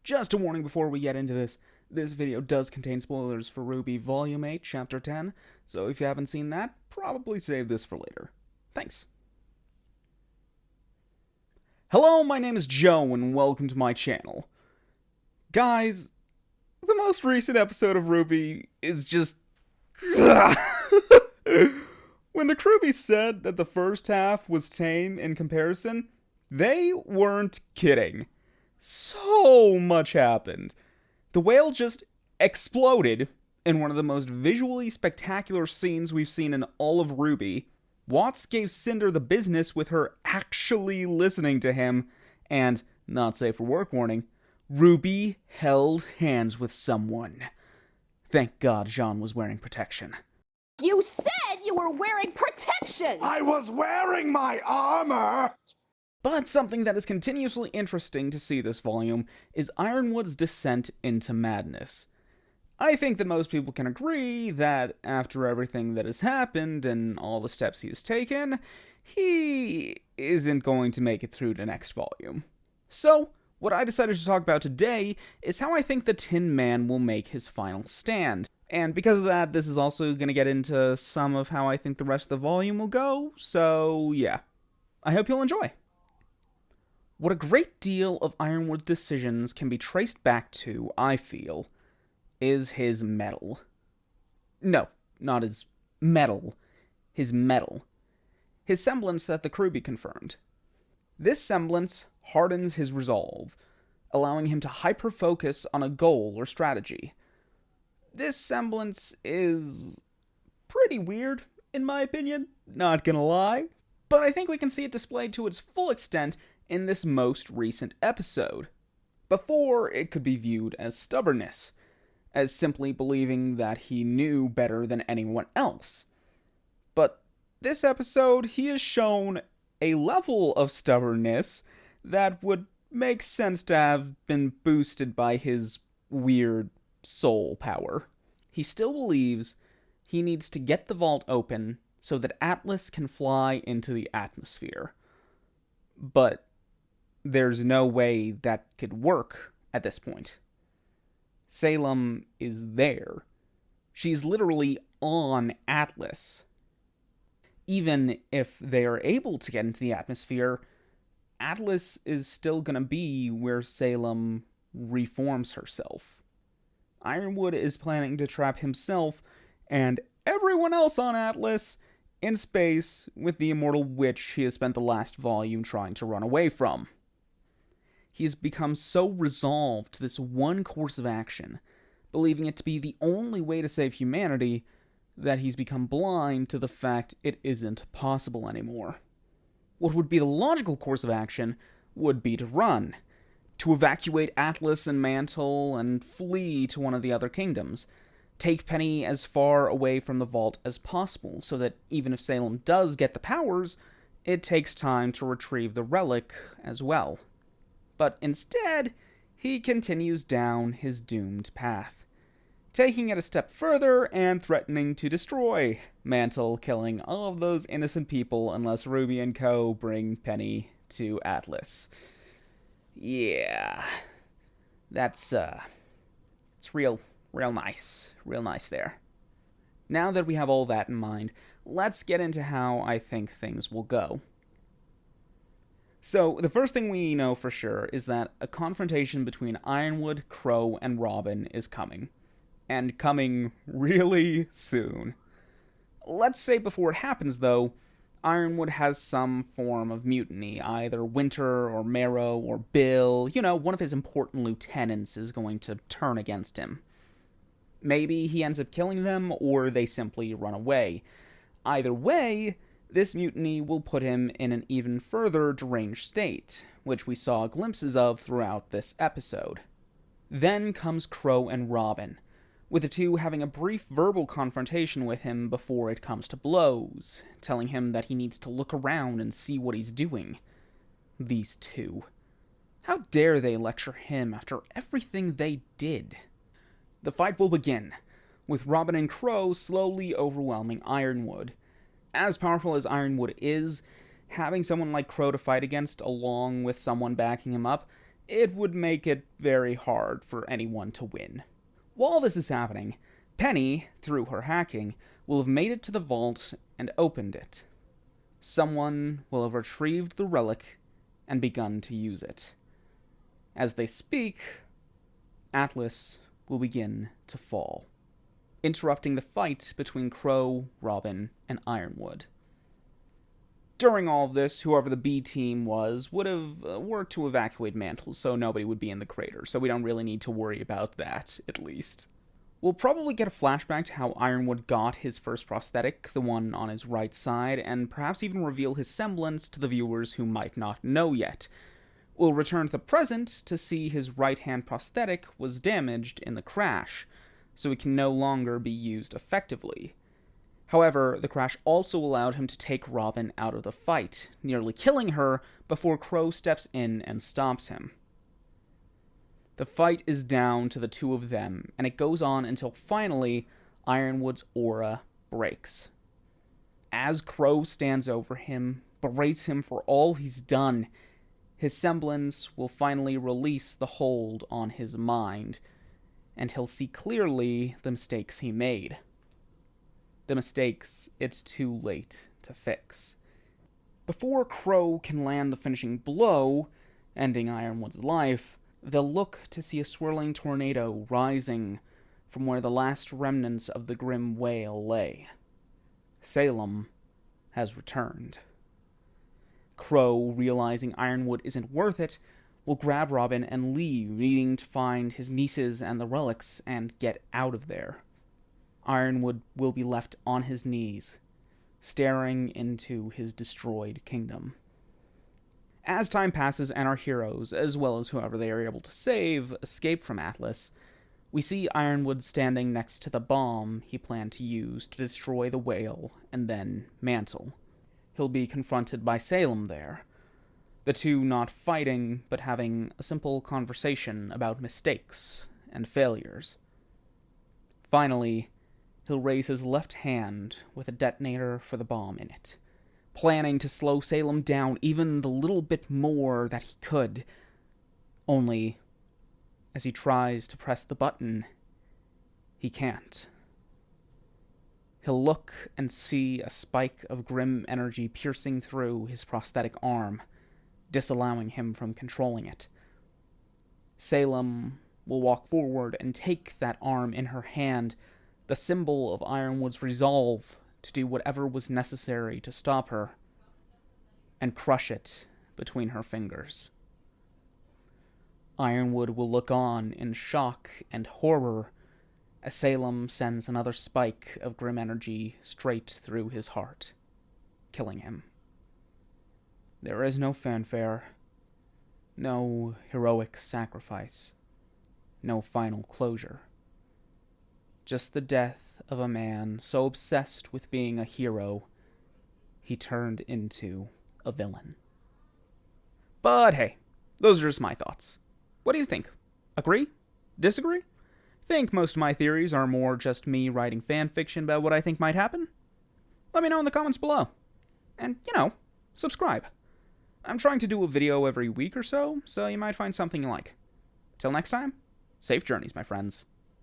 Just a warning before we get into this. This video does contain spoilers for RWBY Volume 8, Chapter 10, so if you haven't seen that, probably save this for later. Thanks. Hello, my name is Joe, and welcome to my channel. Guys, the most recent episode of RWBY is just... When the crewbie said that the first half was tame in comparison, they weren't kidding. So much happened. The whale just exploded in one of the most visually spectacular scenes we've seen in all of RWBY. Watts gave Cinder the business with her actually listening to him, and, not safe for work warning, RWBY held hands with someone. Thank God Jean was wearing protection. You said you were wearing protection! I was wearing my armor! But something that is continuously interesting to see this volume is Ironwood's descent into madness. I think that most people can agree that after everything that has happened and all the steps he has taken, he isn't going to make it through the next volume. So, what I decided to talk about today is how I think the Tin Man will make his final stand. And because of that, this is also going to get into some of how I think the rest of the volume will go, so yeah. I hope you'll enjoy. What a great deal of Ironwood's decisions can be traced back to, I feel, is his mettle. No, not his metal. His metal. His semblance that the crewbie confirmed. This semblance hardens his resolve, allowing him to hyper-focus on a goal or strategy. This semblance is pretty weird, in my opinion, not gonna lie, but I think we can see it displayed to its full extent in this most recent episode. Before, it could be viewed as stubbornness, as simply believing that he knew better than anyone else. But this episode, he has shown a level of stubbornness that would make sense to have been boosted by his weird soul power. He still believes he needs to get the vault open so that Atlas can fly into the atmosphere. But there's no way that could work at this point. Salem is there. She's literally on Atlas. Even if they are able to get into the atmosphere, Atlas is still gonna be where Salem reforms herself. Ironwood is planning to trap himself and everyone else on Atlas in space with the immortal witch he has spent the last volume trying to run away from. He has become so resolved to this one course of action, believing it to be the only way to save humanity, that he's become blind to the fact it isn't possible anymore. What would be the logical course of action would be to run, to evacuate Atlas and Mantle and flee to one of the other kingdoms, take Penny as far away from the vault as possible, so that even if Salem does get the powers, it takes time to retrieve the relic as well. But instead, he continues down his doomed path, taking it a step further and threatening to destroy Mantle, killing all of those innocent people unless RWBY and co. bring Penny to Atlas. Yeah, that's, it's real nice there. Now that we have all that in mind, let's get into how I think things will go. So, the first thing we know for sure is that a confrontation between Ironwood, Crow, and Robin is coming. And coming really soon. Let's say before it happens, though, Ironwood has some form of mutiny. Either Winter, or Marrow, or Bill, one of his important lieutenants is going to turn against him. Maybe he ends up killing them, or they simply run away. Either way, this mutiny will put him in an even further deranged state, which we saw glimpses of throughout this episode. Then comes Crow and Robin, with the two having a brief verbal confrontation with him before it comes to blows, telling him that he needs to look around and see what he's doing. These two. How dare they lecture him after everything they did? The fight will begin, with Robin and Crow slowly overwhelming Ironwood. As powerful as Ironwood is, having someone like Crow to fight against along with someone backing him up it would make it very hard for anyone to win. While this is happening, Penny, through her hacking, will have made it to the vault and opened it. Someone will have retrieved the relic and begun to use it. As they speak, Atlas will begin to fall, interrupting the fight between Crow, Robin, and Ironwood. During all of this, whoever the B team was would have worked to evacuate Mantle, so nobody would be in the crater, so we don't really need to worry about that, at least. We'll probably get a flashback to how Ironwood got his first prosthetic, the one on his right side, and perhaps even reveal his semblance to the viewers who might not know yet. We'll return to the present to see his right-hand prosthetic was damaged in the crash, so it can no longer be used effectively. However, the crash also allowed him to take Robin out of the fight, nearly killing her before Crow steps in and stops him. The fight is down to the two of them, and it goes on until finally Ironwood's aura breaks. As Crow stands over him, berates him for all he's done, his semblance will finally release the hold on his mind, and he'll see clearly the mistakes he made. The mistakes it's too late to fix. Before Crow can land the finishing blow, ending Ironwood's life, they'll look to see a swirling tornado rising from where the last remnants of the grim whale lay. Salem has returned. Crow, realizing Ironwood isn't worth it, will grab Robin and leave, needing to find his nieces and the relics and get out of there. Ironwood will be left on his knees, staring into his destroyed kingdom. As time passes and our heroes, as well as whoever they are able to save, escape from Atlas, we see Ironwood standing next to the bomb he planned to use to destroy the whale and then Mantle. He'll be confronted by Salem there, the two not fighting, but having a simple conversation about mistakes and failures. Finally, he'll raise his left hand with a detonator for the bomb in it, planning to slow Salem down even the little bit more that he could. Only, as he tries to press the button, he can't. He'll look and see a spike of grim energy piercing through his prosthetic arm, disallowing him from controlling it. Salem will walk forward and take that arm in her hand, the symbol of Ironwood's resolve to do whatever was necessary to stop her, and crush it between her fingers. Ironwood will look on in shock and horror as Salem sends another spike of grim energy straight through his heart, killing him. There is no fanfare, no heroic sacrifice, no final closure. Just the death of a man so obsessed with being a hero, he turned into a villain. But hey, those are just my thoughts. What do you think? Agree? Disagree? Think most of my theories are more just me writing fan fiction about what I think might happen? Let me know in the comments below. And, subscribe. I'm trying to do a video every week or so you might find something you like. Till next time, safe journeys, my friends.